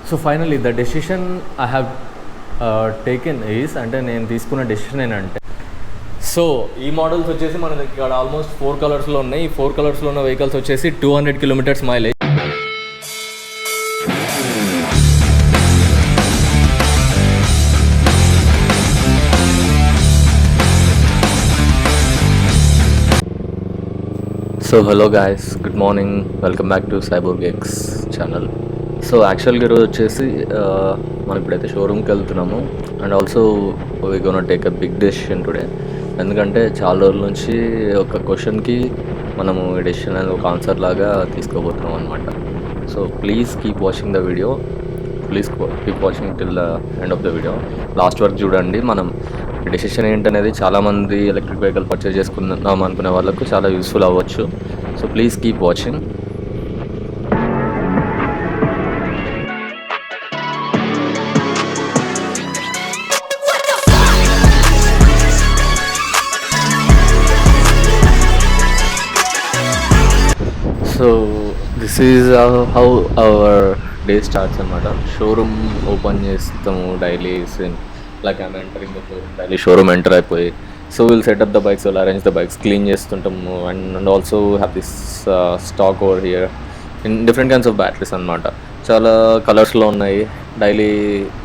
So finally the decision I have taken is, అంటే నేను తీసుకున్న డెసిషన్ ఏంటంటే, సో ఈ మోడల్స్ వచ్చేసి మన ఇక్కడ ఆల్మోస్ట్ 4 కలర్స్లో ఉన్నాయి. ఈ 4 కలర్స్లో ఉన్న వెహికల్స్ వచ్చేసి 200 kilometres mileage. So hello guys, good morning, welcome back to Cyborg X channel. So యాక్చువల్గా ఈరోజు వచ్చేసి మనం ఇప్పుడైతే షోరూమ్కి వెళ్తున్నాము. And also we gonna take a big decision today. ఎందుకంటే చాలా రోజుల నుంచి ఒక క్వశ్చన్కి మనము ఈ డెసిషన్ అనేది ఒక ఆన్సర్ లాగా తీసుకోబోతున్నాం అనమాట. So please keep watching the video, please keep watching till the end of the video. Last వరకు చూడండి. మనం డెసిషన్ ఏంటనేది చాలామంది ఎలక్ట్రిక్ వెహికల్ పర్చేజ్ చేసుకుందాం అనుకునే వాళ్ళకు చాలా యూస్ఫుల్ అవ్వచ్చు. So please keep watching. So this is how our day starts అనమాట. షోరూమ్ ఓపెన్ చేస్తాము daily. Like I'm entering the showroom, daily showroom enter అయిపోయి so will set up the bikes, will arrange the bikes, clean చేస్తుంటాము. And also have this stock over here in different kinds of batteries అనమాట. చాలా కలర్స్లో ఉన్నాయి. Daily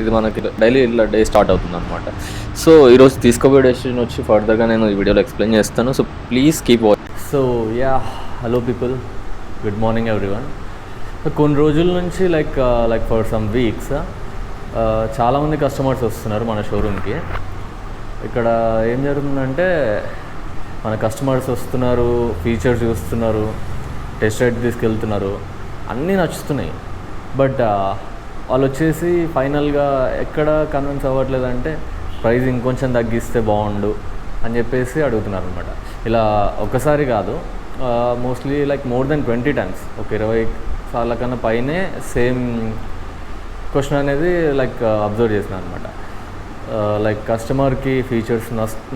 ఇది మనకి daily ఇలా day start అవుతుంది అనమాట. సో ఈరోజు తీసుకోబోయే డెసిషన్ వచ్చి ఫర్దర్గా నేను ఈ వీడియోలో ఎక్స్ప్లెయిన్ చేస్తాను. So please keep watch. So yeah, hello people, good morning everyone. కొన్ని రోజుల నుంచి లైక్ ఫర్ సమ్ వీక్స్ చాలామంది కస్టమర్స్ వస్తున్నారు మన షోరూమ్కి. ఇక్కడ ఏం జరుగుతుందంటే, మన కస్టమర్స్ వస్తున్నారు, ఫీచర్స్ చూస్తున్నారు, టెస్ట్ రైడ్ తీసుకెళ్తున్నారు, అన్నీ నచ్చుతున్నాయి. బట్ వాళ్ళు వచ్చేసి ఫైనల్గా ఎక్కడ కన్విన్స్ అవ్వట్లేదంటే ప్రైస్ ఇంకొంచెం తగ్గిస్తే బాగుండు అని చెప్పేసి అడుగుతున్నారు అనమాట. ఇలా ఒక్కసారి కాదు, mostly like more than 20 times, ఒక 20 సార్ల కన్నా పైనే సేమ్ క్వశ్చన్ అనేది లైక్ అబ్జర్వ్ చేసిన అనమాట. లైక్ కస్టమర్కి ఫీచర్స్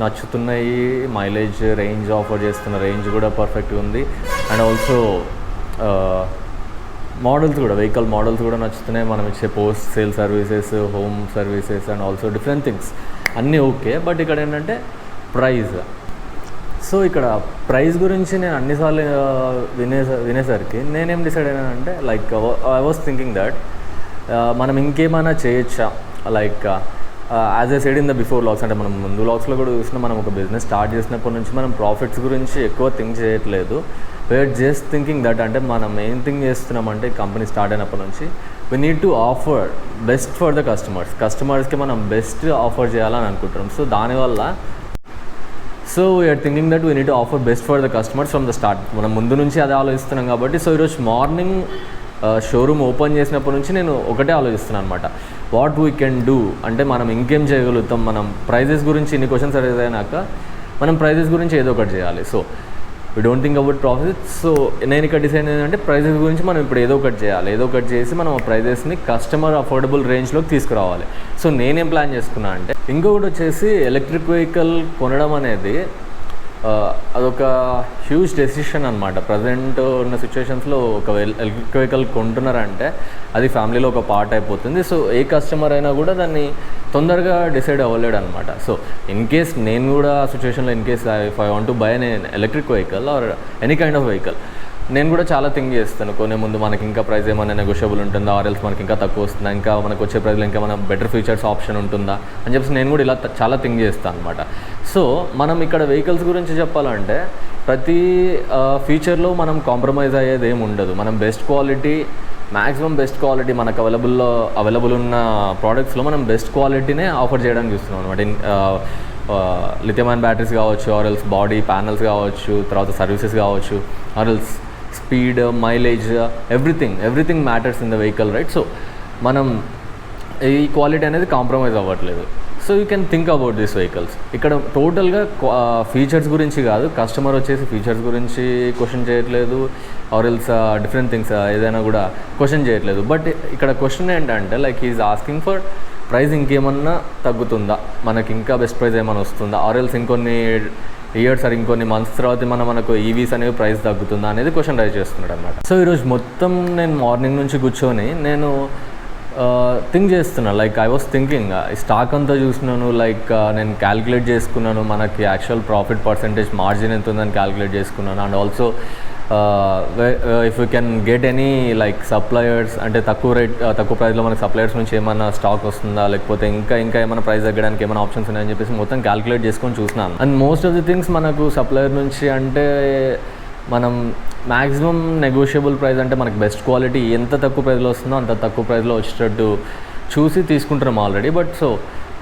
నచ్చుతున్నాయి, మైలేజ్ రేంజ్ ఆఫర్ చేస్తున్న రేంజ్ కూడా పర్ఫెక్ట్గా ఉంది. అండ్ ఆల్సో మోడల్స్ కూడా, వెహికల్ మోడల్స్ కూడా నచ్చుతున్నాయి. మనం ఇచ్చే post sale services, home services and also different things అన్నీ ఓకే. బట్ ఇక్కడ ఏంటంటే ప్రైస్. సో ఇక్కడ ప్రైస్ గురించి నేను అన్నిసార్లు వినేసరికి నేనేం డిసైడ్ అయినానంటే, like I was thinking that మనం ఇంకేమైనా చేయొచ్చా. Like as I said in the before logs, అంటే మనం ముందు లాగ్స్లో కూడా చూసినా, మనం ఒక బిజినెస్ స్టార్ట్ చేసినప్పటి నుంచి మనం ప్రాఫిట్స్ గురించి ఎక్కువ థింక్ చేయట్లేదు. వీఆర్ జస్ట్ థింకింగ్ దట్, అంటే మనం మెయిన్ థింగ్ చేస్తున్నామంటే కంపెనీ స్టార్ట్ అయినప్పటి నుంచి we need to offer best for the కస్టమర్స్కి మనం బెస్ట్ ఆఫర్ చేయాలని అనుకుంటున్నాం. సో దానివల్ల we are thinking that we need to offer best for the customers from the start. మనం ముందు నుంచి అదే ఆలోచిస్తున్నాం కాబట్టి, సో ఈరోజు మార్నింగ్ షోరూమ్ ఓపెన్ చేసినప్పటి నుంచి నేను ఒకటే ఆలోచిస్తున్నాను అనమాట, వాట్ వీ కెన్ డూ, అంటే మనం ఇంకేం చేయగలుగుతాం. మనం ప్రైజెస్ గురించి ఇన్ని క్వశ్చన్స్ అడిగినాక మనం ప్రైజెస్ గురించి ఏదో ఒకటి చేయాలి. So we don't think about profits. So నేను ఇక్కడ డిసైడ్ ఏంటంటే, ప్రైజెస్ గురించి మనం ఇప్పుడు ఏదో ఒకటి చేయాలి. ఏదో ఒకటి చేసి మనం ఆ ప్రైజెస్ని కస్టమర్ అఫోర్డబుల్ రేంజ్లోకి తీసుకురావాలి. సో నేనేం ప్లాన్ చేసుకున్నా అంటే, ఇంకొకటి వచ్చేసి ఎలక్ట్రిక్ వెహికల్ కొనడం అనేది అదొక హ్యూజ్ డెసిషన్ అనమాట. ప్రజెంట్ ఉన్న సిచ్యువేషన్స్లో ఒక ఎలక్ట్రిక్ వెహికల్ కొంటున్నారంటే అది ఫ్యామిలీలో ఒక పార్ట్ అయిపోతుంది. సో ఏ కస్టమర్ అయినా కూడా దాన్ని తొందరగా డిసైడ్ అవ్వలేడు అనమాట. సో ఇన్ కేస్ నేను కూడా ఆ సిచ్యువేషన్లో, in case if I want to buy an electric vehicle or any kind of vehicle, నేను కూడా చాలా థింక్ చేస్తాను. కొనే ముందు మనకి ఇంకా ప్రైస్ ఏమైనా నెగోషియబుల్ ఉంటుందా, ఆర్ఎల్స్ మనకి ఇంకా తక్కువ వస్తుందా, ఇంకా మనకు వచ్చే ప్రైస్లో ఇంకా మన బెటర్ ఫీచర్స్ ఆప్షన్ ఉంటుందా అని చెప్పేసి నేను కూడా ఇలా చాలా థింక్ చేస్తాను అనమాట. సో మనం ఇక్కడ వెహికల్స్ గురించి చెప్పాలంటే ప్రతి ఫీచర్లో మనం కాంప్రమైజ్ అయ్యేది ఏమి ఉండదు. మనం best quality, maximum best quality మనకు అవైలబుల్ ఉన్న ప్రోడక్ట్స్లో మనం బెస్ట్ క్వాలిటీనే ఆఫర్ చేయడానికి చూస్తున్నాం అనమాట. లిథియం అయాన్ బ్యాటరీస్ కావచ్చు, ఆర్ఎల్స్ బాడీ ప్యానల్స్ కావచ్చు, తర్వాత సర్వీసెస్ కావచ్చు, or else speed, mileage, everything matters in the vehicle, right? So మనం ఈ క్వాలిటీ అనేది కాంప్రమైజ్ అవ్వట్లేదు. So you can think about this vehicles. ఇక్కడ టోటల్గా ఫీచర్స్ గురించి కాదు, కస్టమర్ వచ్చేసి ఫీచర్స్ గురించి క్వశ్చన్ చేయట్లేదు, ఆర్ఎల్స్ డిఫరెంట్ థింగ్స్ ఏదైనా కూడా క్వశ్చన్ చేయట్లేదు. బట్ ఇక్కడ క్వశ్చన్ ఏంటంటే, like is asking for price ఇంకేమన్నా తగ్గుతుందా, మనకి ఇంకా బెస్ట్ ప్రైస్ ఏమైనా వస్తుందా, ఆర్ఎల్స్ ఇంకొన్ని ఇయర్స్ ఆర్ ఇంకొన్ని మంత్స్ తర్వాత మనకు ఈవీస్ అనేవి ప్రైస్ తగ్గుతుందా అనేది క్వశ్చన్ రైజ్ చేస్తున్నాడు అనమాట. సో ఈరోజు మొత్తం నేను మార్నింగ్ నుంచి కూర్చొని నేను థింక్ చేస్తున్నా, like I was thinking stock అంతా చూసినాను, లైక్ నేను క్యాలిక్యులేట్ చేసుకున్నాను మనకి యాక్చువల్ ప్రాఫిట్ పర్సెంటేజ్ మార్జిన్ ఎంత ఉందని క్యాలిక్యులేట్ చేసుకున్నాను. And also if you can get any like suppliers, అంటే తక్కువ ప్రైస్లో మనకి సప్లయర్స్ నుంచి ఏమైనా స్టాక్ వస్తుందా, లేకపోతే ఇంకా ఏమైనా ప్రైస్ తగ్గడానికి ఏమైనా ఆప్షన్స్ ఉన్నాయని చెప్పేసి మొత్తం క్యాలిక్యులేట్ చేసుకొని చూసినాను. And most of the things మనకు సప్లయర్ నుంచి అంటే మనం మ్యాక్సిమం నెగోషియబుల్ ప్రైస్, అంటే మనకి బెస్ట్ క్వాలిటీ ఎంత తక్కువ ప్రైస్లో వస్తుందో అంత తక్కువ ప్రైస్లో వచ్చేటట్టు చూసి తీసుకుంటున్నాం ఆల్రెడీ. బట్ సో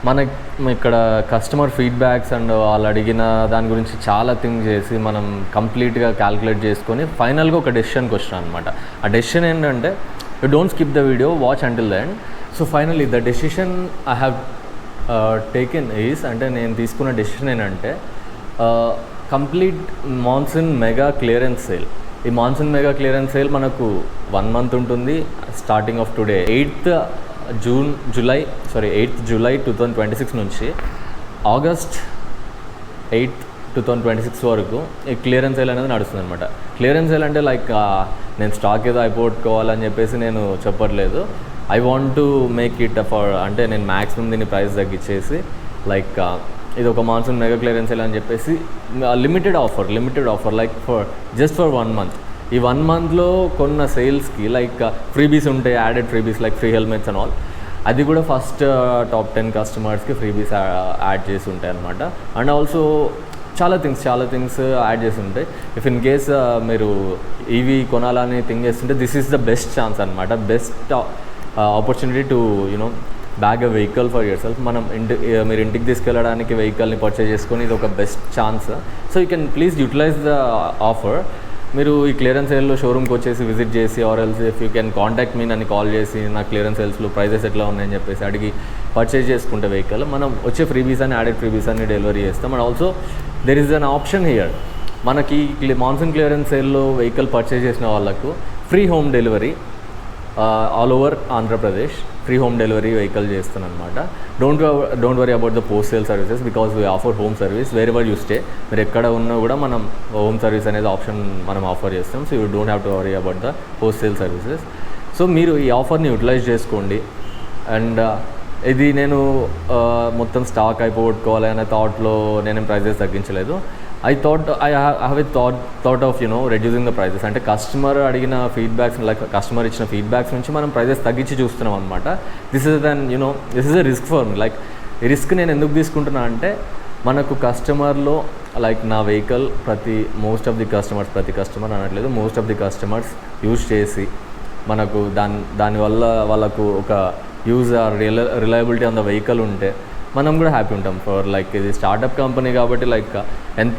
మనకి ఇక్కడ కస్టమర్ ఫీడ్బ్యాక్స్ అండ్ వాళ్ళు అడిగిన దాని గురించి చాలా థింక్ చేసి మనం కంప్లీట్గా క్యాలిక్యులేట్ చేసుకొని ఫైనల్గా ఒక డెసిషన్కి వచ్చినాం అనమాట. ఆ డెసిషన్ ఏంటంటే, you don't skip the video, watch until the end. So finally the decision I have taken is, అంటే నేను తీసుకున్న డెసిషన్ ఏంటంటే complete monsoon mega clearance sale. ఈ మాన్సూన్ మెగా క్లియరెన్స్ సేల్ మనకు 1 month ఉంటుంది, starting of today 8th July 2026 నుంచి August 8th 2026 వరకు ఈ క్లియరెన్స్ సేల్ అనేది నడుస్తుంది అనమాట. క్లియరెన్స్ సేల్ అంటే లైక్ నేను స్టాక్ ఏదో అయిపోగొట్టుకోవాలని చెప్పేసి నేను చెప్పట్లేదు. I want to make it for, అంటే నేను మ్యాక్సిమం దీన్ని ప్రైస్ తగ్గించేసి లైక్ ఇది ఒక మాన్సూన్ మెగా క్లియరెన్స్ సేల్ అని చెప్పేసి limited offer like just for 1 month. ఈ 1 monthలో కొన్న సేల్స్కి లైక్ ఫ్రీబీస్ ఉంటాయి, added freebies like free helmets and all. అది కూడా ఫస్ట్ టాప్ 10 కస్టమర్స్కి ఫ్రీబీస్ యాడ్ చేసి ఉంటాయి అనమాట. అండ్ ఆల్సో చాలా థింగ్స్ యాడ్ చేసి ఉంటాయి. ఇఫ్ ఇన్ కేస్ మీరు ఇవి కొనాలని థింక్ చేస్తుంటే this is the best chance అనమాట, best opportunity to you know bag a vehicle for yourself. మీరు ఇంటికి తీసుకెళ్ళడానికి వెహికల్ని పర్చేజ్ చేసుకొని ఇది ఒక best chance. So you can please utilize the offer. మీరు ఈ క్లియరెన్స్ సేల్లో షోరూమ్కి వచ్చేసి విజిట్ చేసి, or else if you can contact me, నన్ను కాల్ చేసి నా క్లియరెన్స్ సేల్స్లో ప్రైజెస్ ఎట్లా ఉన్నాయని చెప్పేసి అడిగి పర్చేజ్ చేసుకుంటే వెహికల్ మనం వచ్చే ఫ్రీబీస్ అని, యాడెడ్ ఫ్రీబీస్ అని డెలివరీ చేస్తాం. And also there is an option here, మనకి మాన్సూన్ క్లియరెన్స్ సేల్లో వెహికల్ పర్చేజ్ చేసిన వాళ్ళకు free home delivery all over Andhra Pradesh, free home delivery vehicle చేస్తాను అనమాట. Don't worry about the post sale services because we offer home service wear ever you stay. మీరు ఎక్కడ ఉన్నా కూడా మనం హోమ్ సర్వీస్ అనేది ఆప్షన్ మనం ఆఫర్ చేస్తాం. So you don't have to worry about the post sale services. So మీరు ఈ ఆఫర్ని యూటిలైజ్ చేసుకోండి. అండ్ ఇది నేను మొత్తం స్టాక్ అయిపోగొట్టుకోవాలి అనే థాట్లో నేనేం ప్రైజెస్ తగ్గించలేదు. I have a thought of reducing the prices. అంటే కస్టమర్ అడిగిన ఫీడ్బ్యాక్స్, లైక్ కస్టమర్ ఇచ్చిన ఫీడ్బ్యాక్స్ నుంచి మనం ప్రైజెస్ తగ్గించి చూస్తున్నాం అనమాట. This is a risk for me. Like ఈ రిస్క్ నేను ఎందుకు తీసుకుంటున్నా అంటే, మనకు కస్టమర్లో లైక్ నా వెహికల్ ప్రతి కస్టమర్ అనట్లేదు, most of the customers use చేసి మనకు దానివల్ల వాళ్ళకు ఒక use reliability on the vehicle ఉంటే మనం కూడా హ్యాపీ ఉంటాం. ఫర్ లైక్ ఇది స్టార్టప్ కంపెనీ కాబట్టి లైక్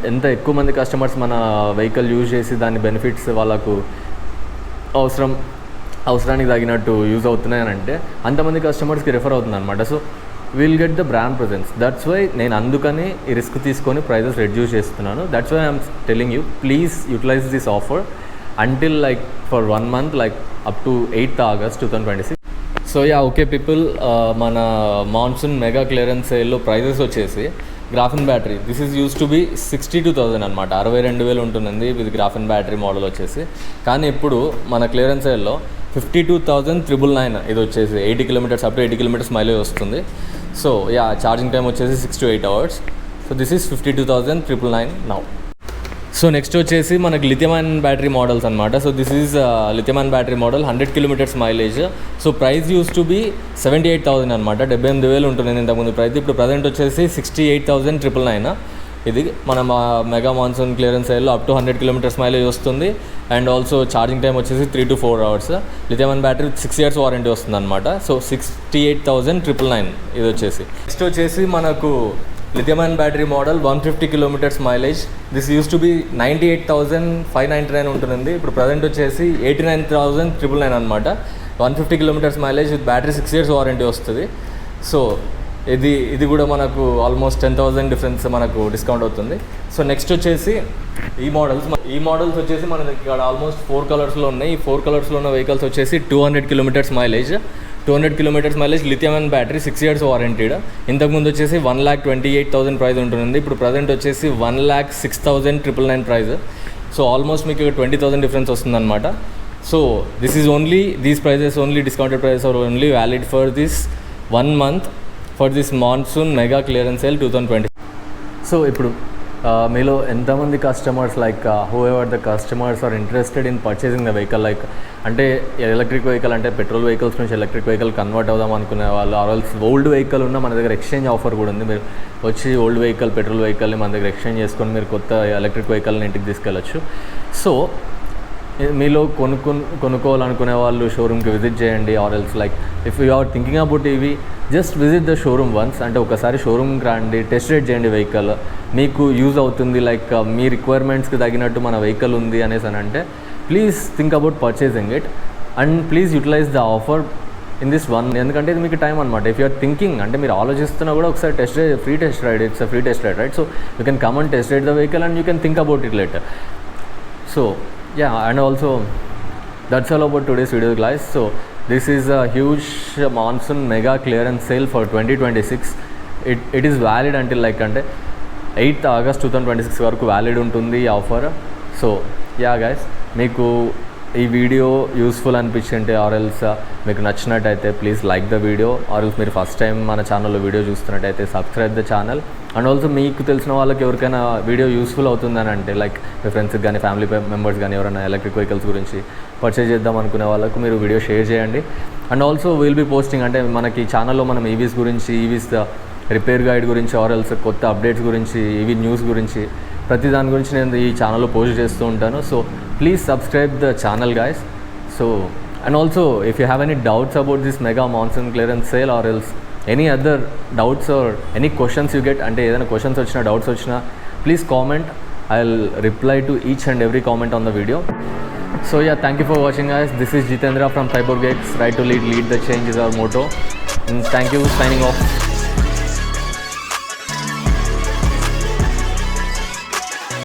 ఎంత ఎక్కువ మంది కస్టమర్స్ మన వెహికల్ యూజ్ చేసి దాని బెనిఫిట్స్ వాళ్ళకు అవసరానికి తగినట్టు యూజ్ అవుతున్నాయని అంటే అంతమంది కస్టమర్స్కి రిఫర్ అవుతుంది అనమాట. So will get the brand presence. That's why నేను అందుకని ఈ రిస్క్ తీసుకొని ప్రైజెస్ రెడ్యూస్ చేస్తున్నాను. That's why I'm telling you, please utilize this offer until like for 1 month, like up to 8th August 2026. So yeah okay people, మన monsoon mega clearance సేల్లో prices వచ్చేసి graphene battery, this is use to be 62,000 అనమాట, 62,000 ఉంటుంది ఇది graphene battery model వచ్చేసి. కానీ ఇప్పుడు మన క్లియరెన్స్ సేల్లో 52,999 ఇది వచ్చేసి 80 km up to 80 km mileage వస్తుంది. సో యా ఛార్జింగ్ టైం వచ్చేసి 6 to 8 hours. So this is 52,999 now. So next వచ్చేసి మనకి లిథియం అయన్ బ్యాటరీ మోడల్స్ అనమాట. So this is lithium అయన్ battery model, 100 km mileage. So price use to B 78,000 అనమాట, 78,000 ఉంటుంది ఇంతకుముందు price. ఇప్పుడు present వచ్చేసి 68,999. ఇది మన మెగా మాన్సూన్ క్లియరెన్స్ సేల్లో అప్ టు 100 km మైలేజ్ వస్తుంది. అండ్ ఆల్సో ఛార్జింగ్ టైం వచ్చేసి 3 to 4 hours. Lithium అయన్ battery 6 years warranty వస్తుంది అనమాట. సో 68,999 ఇది వచ్చేసి. నెక్స్ట్ వచ్చేసి మనకు lithium అయన్ battery model 150 km mileage. This use to B 98,599 ఉంటుంది. ఇప్పుడు ప్రజెంట్ వచ్చేసి 89,999 అనమాట. 150 km mileage with battery 6 years warranty వస్తుంది. సో ఇది కూడా మనకు ఆల్మోస్ట్ 10,000 డిఫరెన్స్ మనకు డిస్కౌంట్ అవుతుంది. సో నెక్స్ట్ వచ్చేసి ఈ మోడల్స్ వచ్చేసి మన ఇక్కడ ఆల్మోస్ట్ 4 కలర్స్లో ఉన్నాయి. ఈ 4 కలర్స్లో ఉన్న వెహికల్స్ వచ్చేసి 200 km mileage, 200 km mileage, lithium అయన్ battery, 6 years వారంటీడ్. ఇంతకుముందు వచ్చేసి 1,28,000 ప్రైస్ ఉంటుంది. ఇప్పుడు ప్రజెంట్ వచ్చేసి 1,06,999 ప్రైస్. సో ఆల్మోస్ట్ మీకు 20,000 డిఫరెన్స్ వస్తుందన్నమాట. So these prices only, discounted prices are only valid for this 1 month for this monsoon mega clearance sale 2020. So ఇప్పుడు మీలో ఎంతమంది customers like whoever the customers are interested in purchasing the vehicle, like అంటే electric vehicle అంటే petrol vehicles నుంచి electric vehicle convert అవుదాం అనుకునే వాళ్ళు, ఆర్ఎల్స్ ఓల్డ్ వెహికల్ ఉన్న మన దగ్గర ఎక్స్చేంజ్ ఆఫర్ కూడా ఉంది. మీరు వచ్చి ఓల్డ్ వెహికల్ పెట్రోల్ వెహికల్ని మన దగ్గర ఎక్స్చేంజ్ చేసుకొని మీరు కొత్త ఎలక్ట్రిక్ వెహికల్ని ఇంటికి తీసుకెళ్ళచ్చు. సో మీలో కొనుక్కోవాలనుకునే వాళ్ళు షోరూమ్కి విజిట్ చేయండి. Or else like if you are thinking about EV, just visit the showroom once, అంటే ఒకసారి షోరూమ్కి రండి, టెస్ట్ రైడ్ చేయండి వెహికల్, మీకు యూజ్ అవుతుంది, లైక్ మీ రిక్వైర్మెంట్స్కి తగినట్టు మన వెహికల్ ఉంది అనేసి అని అంటే please think about purchasing it and please utilize the offer in this one. ఎందుకంటే ఇది మీకు టైం అనమాట. ఇఫ్ యూఆర్ థింకింగ్ అంటే మీరు ఆలోచిస్తున్నా కూడా ఒకసారి test ride, free test ride, it's free test ride, right? So you can come and test ride the vehicle and you can think about it later. So yeah, and also that's all about today's video guys. So this is a huge monsoon mega clearance sale for 2026. It is valid until like అంటే 8th August 2026 వరకు valid ఉంటుంది ఈ offer. So yeah guys, మీకు ఈ video useful అనిపించింటే ఆర్ఎల్స్ మీకు నచ్చినట్టయితే please like the video, ఆర్ఎల్స్ మీరు ఫస్ట్ టైం మన ఛానల్లో వీడియో చూస్తున్నట్టయితే subscribe the channel. And also మీకు తెలిసిన వాళ్ళకి ఎవరికైనా వీడియో యూస్ఫుల్ అవుతుందని అంటే లైక్ మీ ఫ్రెండ్స్కి కానీ ఫ్యామిలీ మెంబర్స్ కానీ ఎవరైనా ఎలక్ట్రిక్ వెహికల్స్ గురించి పర్చేజ్ చేద్దాం అనుకునే వాళ్ళకు మీరు వీడియో షేర్ చేయండి. And also will be posting, అంటే మనకి ఛానల్లో మనం ఈవీస్ గురించి, ఈవీస్ రిపేర్ గైడ్ గురించి, ఆర్ఎల్స్ కొత్త అప్డేట్స్ గురించి, ఈవీ న్యూస్ గురించి, ప్రతి దాని గురించి నేను ఈ ఛానల్లో పోస్ట్ చేస్తూ ఉంటాను. So please subscribe the channel guys. So and also if you have any doubts about this mega monsoon clearance sale or else any other doubts or any questions you get, అంటే ఏదైనా questions వచ్చినా, doubts వచ్చినా please comment. I will reply to each and every comment on the video. So yeah, thank you for watching guys. This is Jitendra from Cyborg X. Right to lead the change is our motto. And thank you, signing off.